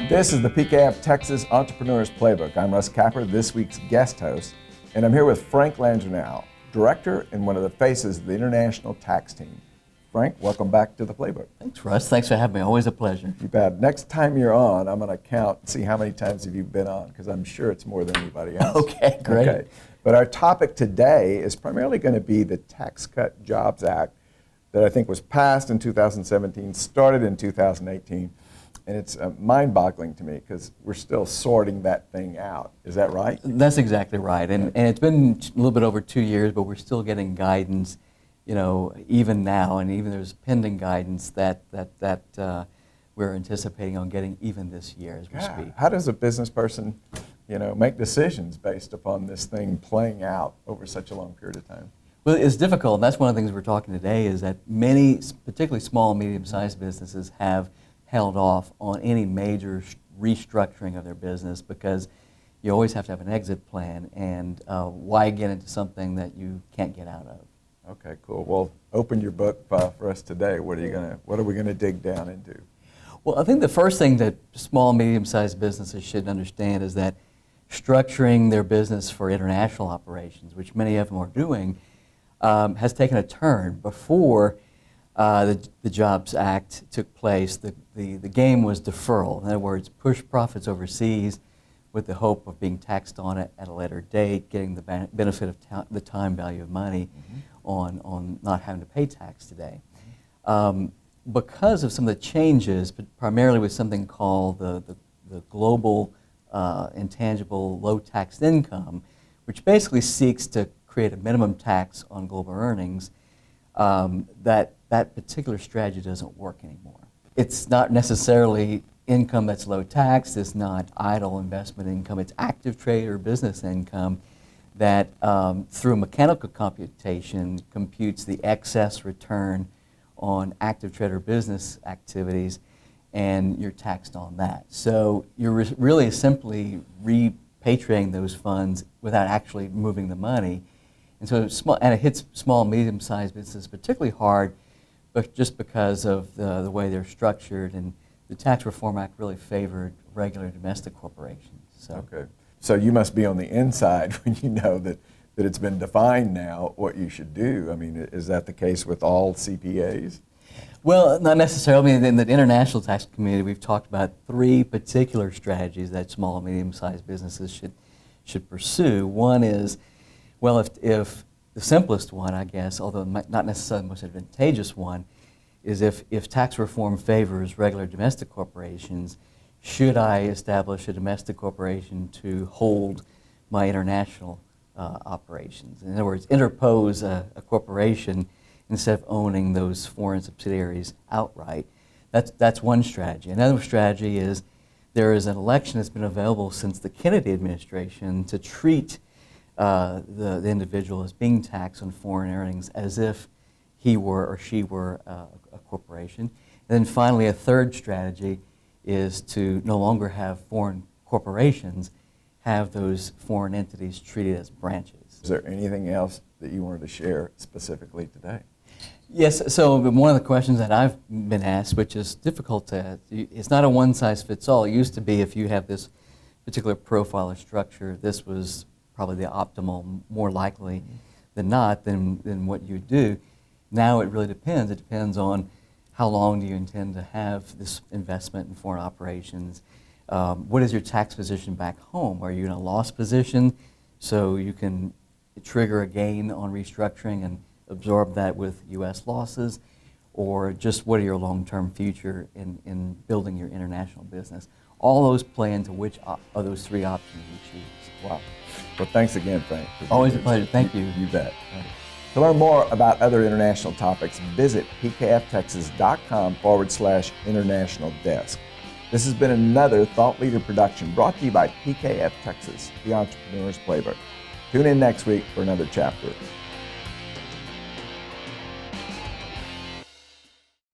This is the PKF Texas Entrepreneurs Playbook. I'm Russ Capper, this week's guest host, and I'm here with Frank Landreneau, Director and one of the faces of the International Tax Team. Frank, welcome back to the Playbook. Thanks, Russ. Thanks for having me. Always a pleasure. You bet. Next time you're on, I'm going to count and see how many times have you been on, because I'm sure it's more than anybody else. Okay, great. Okay. But our topic today is primarily going to be the Tax Cut Jobs Act that I think was passed in 2017, started in 2018. And it's mind-boggling to me because we're still sorting that thing out. Is that right? That's exactly right. And it's been a little bit over 2 years, but we're still getting guidance, even now. And even there's pending guidance that we're anticipating on getting even this year as we speak. How does a business person, make decisions based upon this thing playing out over such a long period of time? Well, it's difficult. And that's one of the things we're talking today is that many, particularly small and medium-sized businesses, have held off on any major restructuring of their business because you always have to have an exit plan, and why get into something that you can't get out of? Okay, cool. Well, open your book for us today. What are we gonna dig down into? Well, I think the first thing that small and medium-sized businesses should understand is that structuring their business for international operations, which many of them are doing, has taken a turn. Before the Jobs Act took place, the game was deferral. In other words, push profits overseas with the hope of being taxed on it at a later date, getting the benefit of the time value of money on not having to pay tax today. Because of some of the changes, but primarily with something called the global intangible low taxed income, which basically seeks to create a minimum tax on global earnings, that particular strategy doesn't work anymore. It's not necessarily income that's low tax, it's not idle investment income, it's active trade or business income that through mechanical computation computes the excess return on active trade or business activities, and you're taxed on that. So you're really simply repatriating those funds without actually moving the money. And so it hits small and medium-sized businesses particularly hard, but just because of the way they're structured, and the Tax Reform Act really favored regular domestic corporations. Okay. So you must be on the inside when you know that it's been defined now what you should do. I mean, is that the case with all CPAs? Well, not necessarily. I mean, in the international tax community, we've talked about 3 particular strategies that small and medium-sized businesses should pursue. One is, well, if the simplest one, I guess, although not necessarily the most advantageous one, is if tax reform favors regular domestic corporations, should I establish a domestic corporation to hold my international operations? In other words, interpose a corporation instead of owning those foreign subsidiaries outright. That's one strategy. Another strategy is there is an election that's been available since the Kennedy administration to treat the individual as being taxed on foreign earnings as if he were or she were a corporation. And then finally, a third strategy is to no longer have foreign corporations, have those foreign entities treated as branches. Is there anything else that you wanted to share specifically today? Yes, so one of the questions that I've been asked, which is difficult to, it's not a one-size-fits-all. It used to be if you have this particular profile or structure, this was probably the optimal, more likely than not, than what you do. Now it really depends. It depends on how long do you intend to have this investment in foreign operations. What is your tax position back home? Are you in a loss position so you can trigger a gain on restructuring and absorb that with U.S. losses? Or just what are your long-term future in building your international business? All those play into which of those 3 options you choose. Wow. Well, thanks again, Frank. Always a pleasure. Thank you. You bet. To learn more about other international topics, visit pkftexas.com/international desk. This has been another Thought Leader production brought to you by PKF Texas, the Entrepreneur's Playbook. Tune in next week for another chapter.